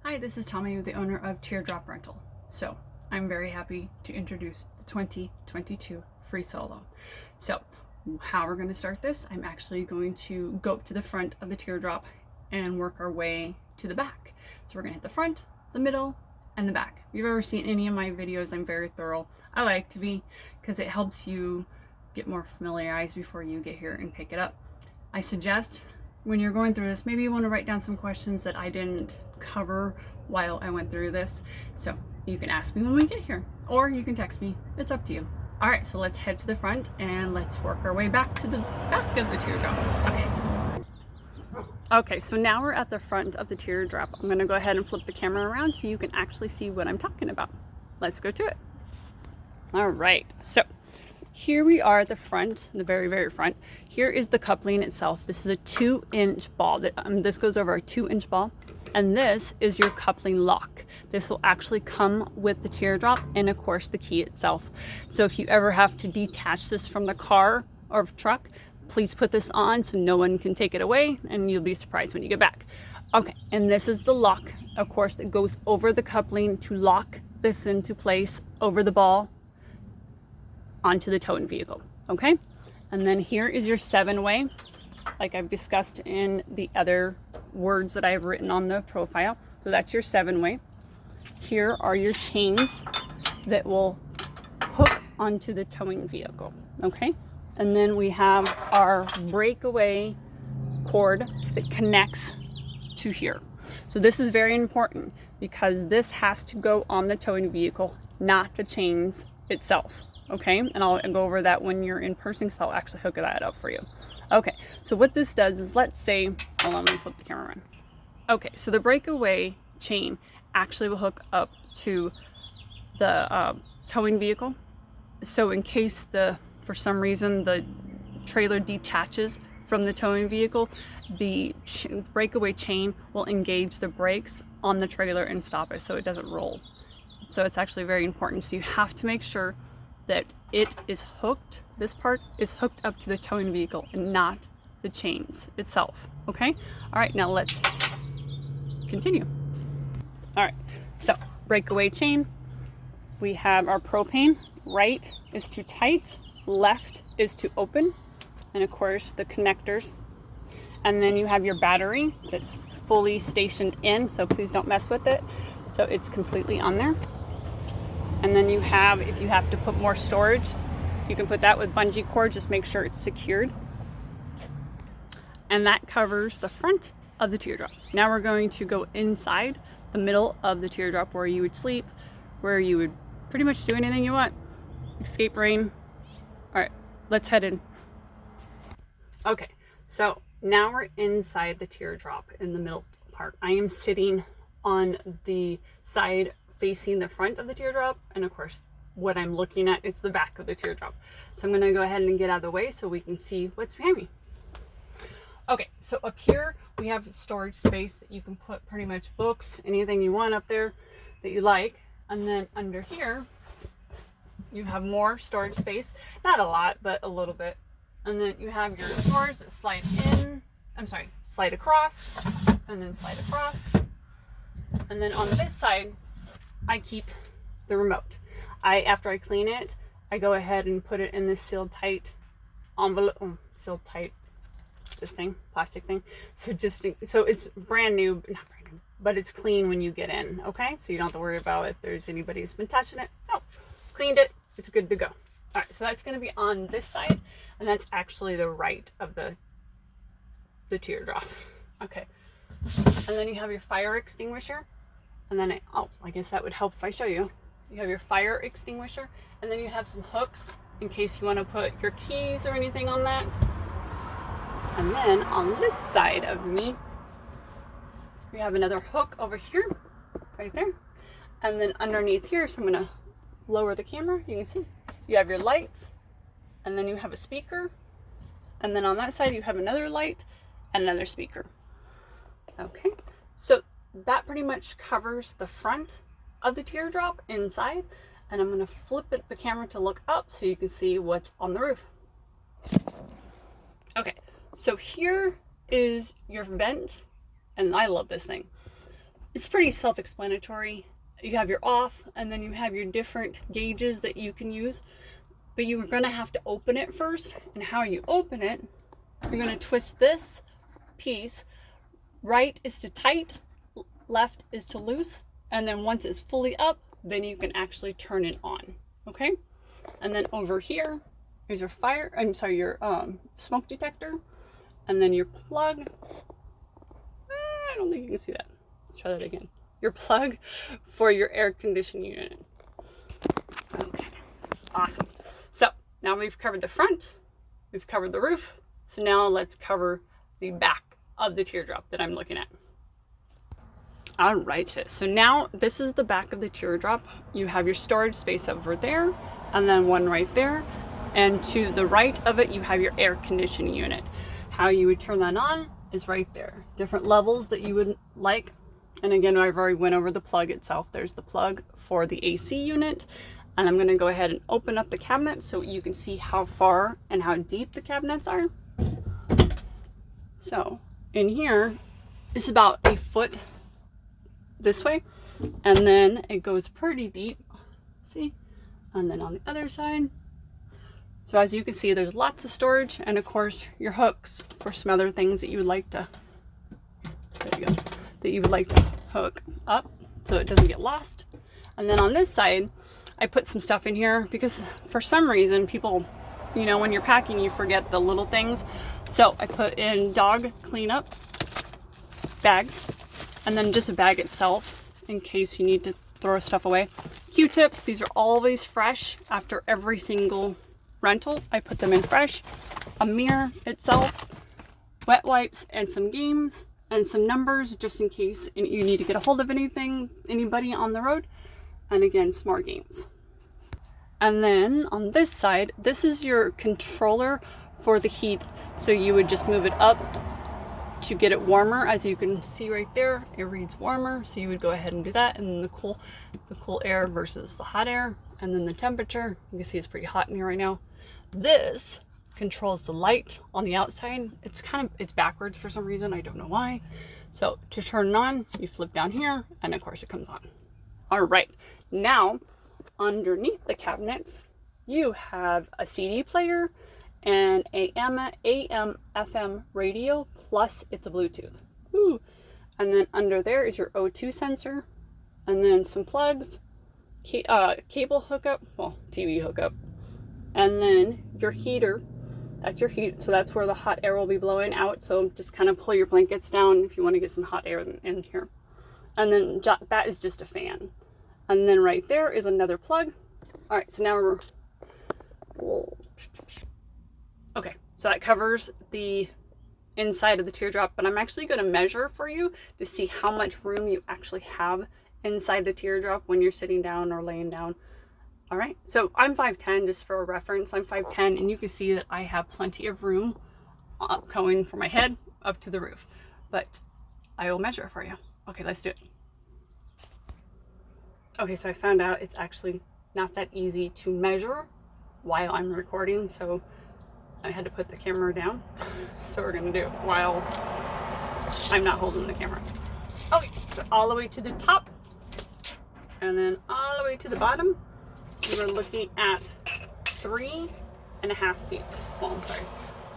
Hi, this is Tommy, the owner of Teardrop Rental. So, I'm very happy to introduce the 2022 Freesolo. So, how we're going to start this, I'm actually going to go up to the front of the Teardrop and work our way to the back. So we're going to hit the front, the middle, and the back. If you've ever seen any of my videos, I'm very thorough. I like to be, because it helps you get more familiarized before you get here and pick it up. I suggest when you're going through this, maybe you want to write down some questions that I didn't cover while I went through this. So you can ask me when we get here, or you can text me. It's up to you. All right, so let's head to the front and let's work our way back to the back of the Teardrop. Okay, so now we're at the front of the Teardrop. I'm gonna go ahead and flip the camera around so you can actually see what I'm talking about. Let's go to it. All right, so here we are at the front, the very front. Here is the coupling itself. This is a 2-inch ball. This goes over a 2-inch ball, and this is your coupling lock. This will actually come with the Teardrop and of course the key itself. So if you ever have to detach this from the car or truck, please put this on so no one can take it away, and you'll be surprised when you get back. Okay, and this is the lock, of course, that goes over the coupling to lock this into place over the ball onto the towing vehicle. Okay, and then here is your 7-way, like I've discussed in the other words that I've written on the profile. So that's your 7-way. Here are your chains that will hook onto the towing vehicle. Okay, and then we have our breakaway cord that connects to here. So this is very important because this has to go on the towing vehicle, not the chains itself. Okay, and I'll go over that when you're in person, because I'll actually hook that up for you. Okay, so what this does is, let's say, hold on, let me flip the camera around. Okay, so the breakaway chain actually will hook up to the towing vehicle. So in case for some reason the trailer detaches from the towing vehicle, the breakaway chain will engage the brakes on the trailer and stop it so it doesn't roll. So it's actually very important. So you have to make sure that it is hooked, this part is hooked up to the towing vehicle and not the chains itself. Okay, all right, now let's continue. All right, so breakaway chain, we have our propane. Right is to tight, left is to open, and of course the connectors. And then you have your battery that's fully stationed in, so please don't mess with it. So it's completely on there. And then you have, if you have to put more storage, you can put that with bungee cord, just make sure it's secured. And that covers the front of the Teardrop. Now we're going to go inside the middle of the Teardrop, where you would sleep, where you would pretty much do anything you want. Escape rain. All right, let's head in. Okay, so now we're inside the Teardrop in the middle part. I am sitting on the side facing the front of the Teardrop, and of course what I'm looking at is the back of the Teardrop. So I'm going to go ahead and get out of the way so we can see what's behind me. Okay, so up here we have storage space that you can put pretty much books, anything you want up there that you like. And then under here you have more storage space, not a lot but a little bit. And then you have your drawers that slide across, and then slide across. And then on this side I keep the remote. After I clean it, I go ahead and put it in this sealed tight envelope, this thing, plastic thing. So it's brand new, not brand new, but it's clean when you get in. Okay, so you don't have to worry about if there's anybody who's been touching it. No, cleaned it, it's good to go. All right, so that's going to be on this side, and that's actually the right of the Teardrop. Okay, and then you have your fire extinguisher. And then I guess that would help if I show you. You have your fire extinguisher, and then you have some hooks in case you want to put your keys or anything on that. And then on this side of me, we have another hook over here, right there. And then underneath here, so I'm going to lower the camera, you can see, you have your lights, and then you have a speaker. And then on that side, you have another light and another speaker. Okay, so that pretty much covers the front of the Teardrop inside, and I'm going to flip the camera to look up so you can see what's on the roof. Okay, so here is your vent, and I love this thing. It's pretty self-explanatory. You have your off, and then you have your different gauges that you can use, but you are going to have to open it first. And how you open it, you're going to twist this piece. Right is to tight, left is to loose, and then once it's fully up, then you can actually turn it on. Okay? And then over here is your your smoke detector, and then your plug. I don't think you can see that. Let's try that again. Your plug for your air conditioning unit. Okay, awesome. So now we've covered the front, we've covered the roof. So now let's cover the back of the teardrop that I'm looking at. All right, so now this is the back of the teardrop. You have your storage space over there, and then one right there. And to the right of it, you have your air conditioning unit. How you would turn that on is right there. Different levels that you would like. And again, I've already went over the plug itself. There's the plug for the AC unit. And I'm gonna go ahead and open up the cabinet so you can see how far and how deep the cabinets are. So in here, it's about a foot this way. And then it goes pretty deep, see? And then on the other side. So as you can see, there's lots of storage, and of course your hooks for some other things that you would like to, there you go, that you would like to hook up so it doesn't get lost. And then on this side, I put some stuff in here because for some reason people, you know, when you're packing, you forget the little things. So I put in dog cleanup bags, and then just a bag itself in case you need to throw stuff away. Q-tips, these are always fresh after every single rental. I put them in fresh. A mirror itself, wet wipes, and some games and some numbers just in case you need to get a hold of anybody on the road. And again, some more games. And then on this side, this is your controller for the heat. So you would just move it up to get it warmer. As you can see right there, it reads warmer. So you would go ahead and do that. And then the cool air versus the hot air. And then the temperature, you can see it's pretty hot in here right now. This controls the light on the outside. It's backwards for some reason. I don't know why. So to turn it on, you flip down here, and of course it comes on. All right, now underneath the cabinets, you have a CD player and a AM FM radio, plus it's a Bluetooth. Ooh. And then under there is your O2 sensor, and then some plugs, cable hookup, well, TV hookup, and then your heater. That's your heat, so that's where the hot air will be blowing out. So just kind of pull your blankets down if you want to get some hot air in here. And then that is just a fan. And then right there is another plug. All right, so now okay, so that covers the inside of the teardrop, but I'm actually going to measure for you to see how much room you actually have inside the teardrop when you're sitting down or laying down. All right, so I'm 5'10", just for a reference. I'm 5'10", and you can see that I have plenty of room going from my head up to the roof, but I will measure for you. Okay, let's do it. Okay, so I found out it's actually not that easy to measure while I'm recording, so I had to put the camera down. So we're gonna do it while I'm not holding the camera. Okay, so all the way to the top, and then all the way to the bottom, we were looking at 3.5 feet. Well, I'm sorry,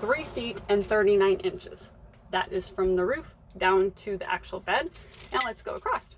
3 feet and 39 inches. That is from the roof down to the actual bed. Now let's go across.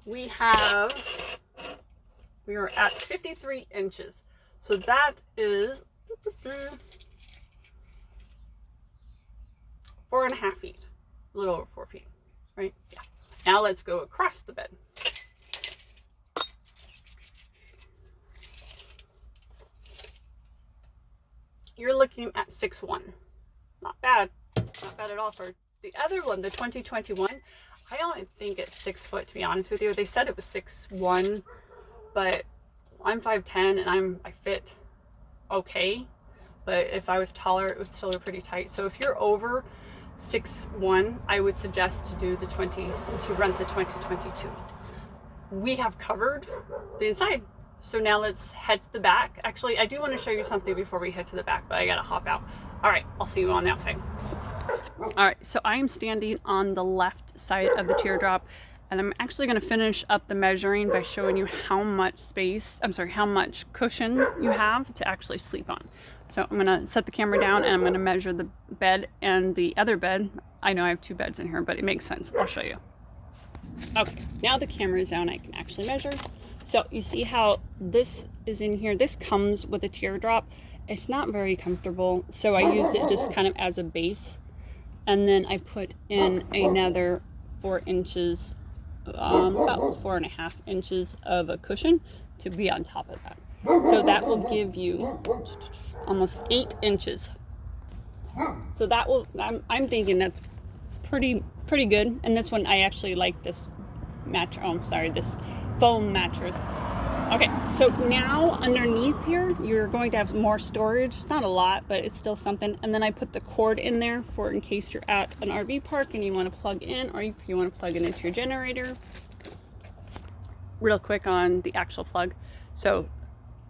We are at 53 inches. So that is 4.5 feet, a little over 4 feet, right? Yeah. Now let's go across the bed. You're looking at 6'1". Not bad. Not bad at all for the other one, the 2021. I only think it's 6 foot, to be honest with you. They said it was 6'1", but I'm 5'10", and I fit okay. But if I was taller, it would still be pretty tight. So if you're over 6'1", I would suggest to rent the 2022. We have covered the inside. So now let's head to the back. Actually, I do want to show you something before we head to the back, but I gotta hop out. All right, I'll see you on the outside. All right, so I am standing on the left side of the Teardrop, and I'm actually going to finish up the measuring by showing you how much how much cushion you have to actually sleep on. So I'm going to set the camera down and I'm going to measure the bed and the other bed. I know I have 2 beds in here, but it makes sense. I'll show you. Okay, now the camera is down, I can actually measure. So you see how this is in here? This comes with a Teardrop. It's not very comfortable, so I used it just kind of as a base. And then I put in another 4 inches, about 4.5 inches of a cushion to be on top of that. So that will give you almost 8 inches. So that will, I'm thinking that's pretty good. And this one, I actually like this this foam mattress. Okay, so now underneath here, you're going to have more storage. It's not a lot, but it's still something. And then I put the cord in there for in case you're at an RV park and you want to plug in, or if you want to plug it into your generator. Real quick on the actual plug. So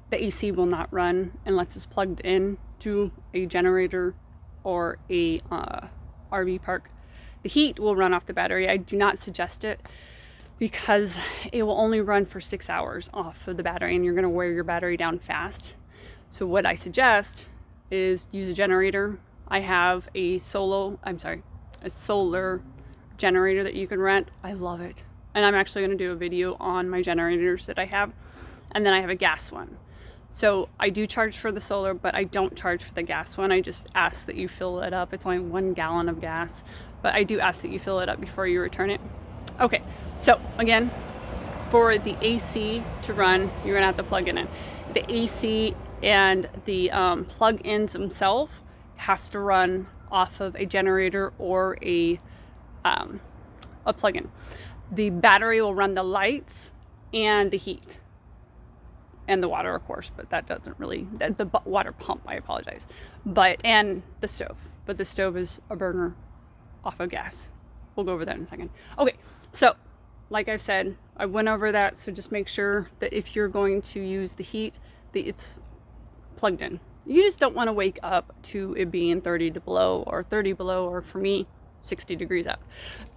the AC will not run unless it's plugged in to a generator or a RV park. The heat will run off the battery. I do not suggest it, because it will only run for 6 hours off of the battery and you're going to wear your battery down fast. So what I suggest is use a generator. I have a solar generator that you can rent. I love it. And I'm actually going to do a video on my generators that I have. And then I have a gas one. So I do charge for the solar, but I don't charge for the gas one. I just ask that you fill it up. It's only 1 gallon of gas, but I do ask that you fill it up before you return it. Okay, so again, for the AC to run, you're gonna have to plug it in. The AC and the plug-ins themselves have to run off of a generator or a plug-in. The battery will run the lights and the heat and the water, of course, but that doesn't really, the water pump, I apologize, and the stove, but the stove is a burner off of gas. We'll go over that in a second. Okay, so like I said, I went over that, so just make sure that if you're going to use the heat, that it's plugged in. You just don't want to wake up to it being 30 below, or for me, 60 degrees out,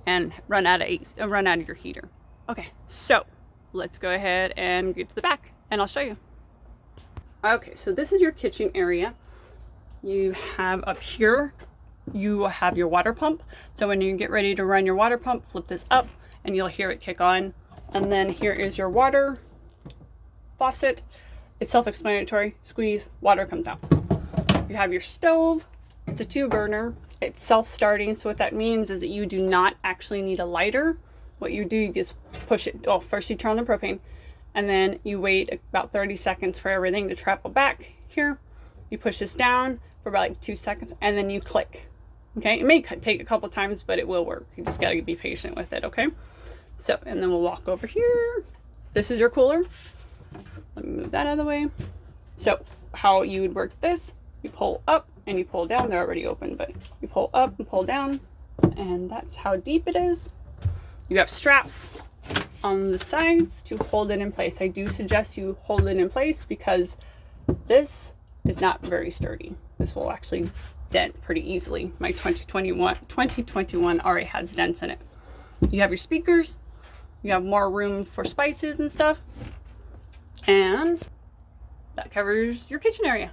and run out of your heater. Okay, so let's go ahead and get to the back, and I'll show you. Okay, so this is your kitchen area. You have up here, you have your water pump. So when you get ready to run your water pump, flip this up and you'll hear it kick on. And then here is your water faucet. It's self-explanatory. Squeeze, water comes out. You have your stove. It's a 2-burner. It's self-starting. So what that means is that you do not actually need a lighter. What you do, you just push it. Well, first you turn on the propane, and then you wait about 30 seconds for everything to travel back here. You push this down for about like 2 seconds, and then you click. Okay, it may take a couple times, but it will work. You just gotta be patient with it, okay? So, and then we'll walk over here. This is your cooler. Let me move that out of the way. So, how you would work this, you pull up and you pull down. They're already open, but you pull up and pull down, and that's how deep it is. You have straps on the sides to hold it in place. I do suggest you hold it in place because this is not very sturdy. This will actually dent pretty easily. My 2021 already has dents in it. You have your speakers. You have more room for spices and stuff. And that covers your kitchen area.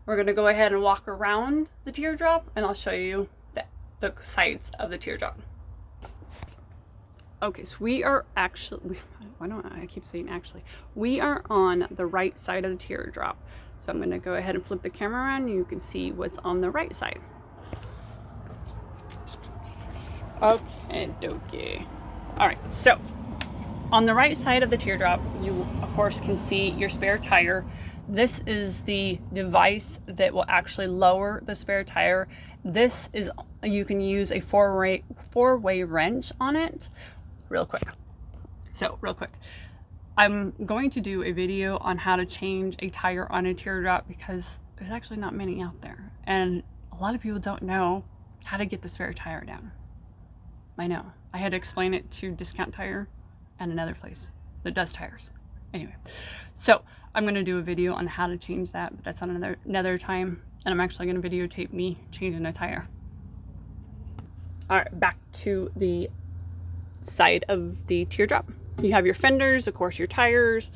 We're going to go ahead and walk around the Teardrop, and I'll show you the sides of the Teardrop. Okay, so we are actually, why don't I keep saying actually? We are on the right side of the Teardrop. So I'm going to go ahead and flip the camera around and you can see what's on the right side. Okay, dokie. All right, so on the right side of the Teardrop, you of course can see your spare tire. This is the device that will actually lower the spare tire. This is, you can use a four-way wrench on it. Real quick, I'm going to do a video on how to change a tire on a Teardrop because there's actually not many out there, and a lot of people don't know how to get the spare tire down. I know, I had to explain it to Discount Tire and another place that does tires. Anyway, so I'm going to do a video on how to change that, but that's on another time, and I'm actually going to videotape me changing a tire. All right, back to the side of the teardrop. You have your fenders, of course, your tires,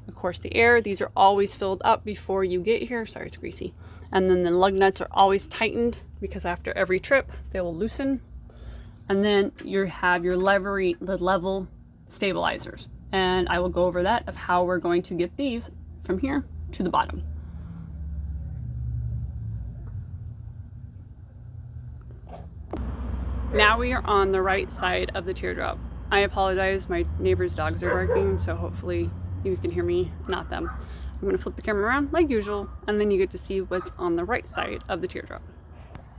of course, the air. These are always filled up before you get here. Sorry, it's greasy. And then the lug nuts are always tightened because after every trip, they will loosen. And then you have your the level stabilizers. And I will go over that of how we're going to get these from here to the bottom. Now we are on the right side of the teardrop. I apologize, my neighbor's dogs are barking, so hopefully you can hear me, not them. I'm gonna flip the camera around like usual, and then you get to see what's on the right side of the teardrop.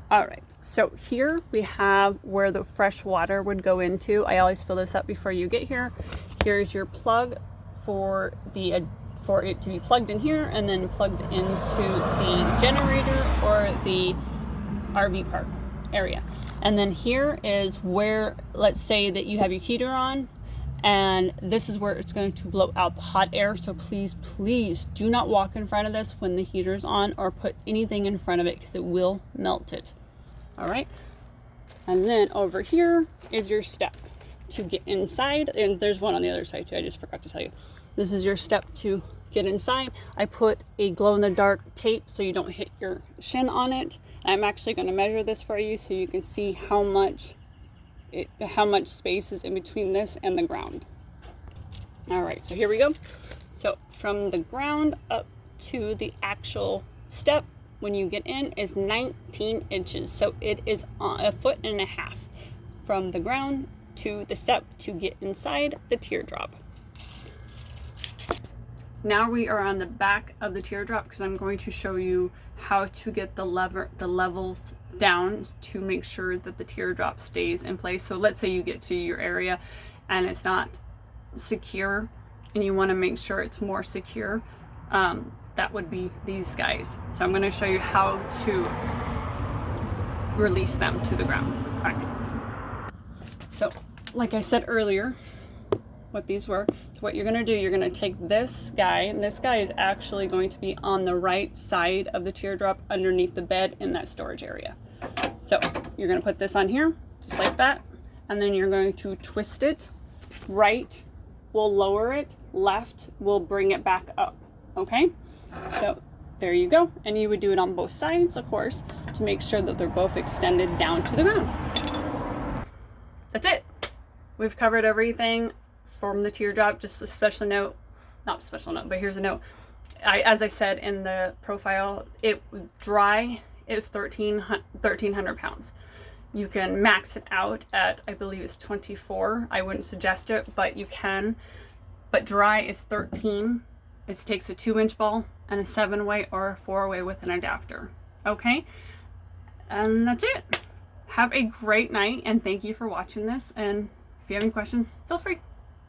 All right, so here we have where the fresh water would go into. I always fill this up before you get here. Here's your plug for it to be plugged in here and then plugged into the generator or the RV park area. And then here is where, let's say that you have your heater on, and this is where it's going to blow out the hot air. So please, please do not walk in front of this when the heater is on or put anything in front of it because it will melt it. All right. And then over here is your step to get inside. And there's one on the other side too. I just forgot to tell you. This is your step to get inside. I put a glow-in-the-dark tape so you don't hit your shin on it. I'm actually going to measure this for you so you can see how much space is in between this and the ground. All right, so here we go. So from the ground up to the actual step when you get in is 19 inches. So it is a foot and a half from the ground to the step to get inside the teardrop. Now we are on the back of the teardrop because I'm going to show you how to get the levels down to make sure that the teardrop stays in place. So let's say you get to your area and it's not secure and you want to make sure it's more secure. That would be these guys. So I'm going to show you how to release them to the ground. All right. So like I said earlier, what these were. So what you're going to do, you're going to take this guy, and this guy is actually going to be on the right side of the teardrop underneath the bed in that storage area. So you're going to put this on here, just like that, and then you're going to twist it. Right will lower it, left will bring it back up, okay? So there you go, and you would do it on both sides, of course, to make sure that they're both extended down to the ground. That's it. We've covered everything from the teardrop. Just a special note, not a special note, but here's a note. As I said in the profile, it dry is 1,300 pounds. You can max it out at, I believe it's 24. I wouldn't suggest it, but you can. But dry is 13. It takes a 2-inch ball and a 7-way or a 4-way with an adapter. Okay, and that's it. Have a great night, and thank you for watching this. And if you have any questions, feel free.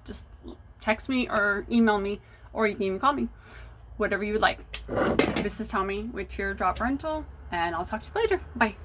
Just text me or email me, or you can even call me. Whatever you would like. This is Tommy with Teardrop Rental, and I'll talk to you later. Bye.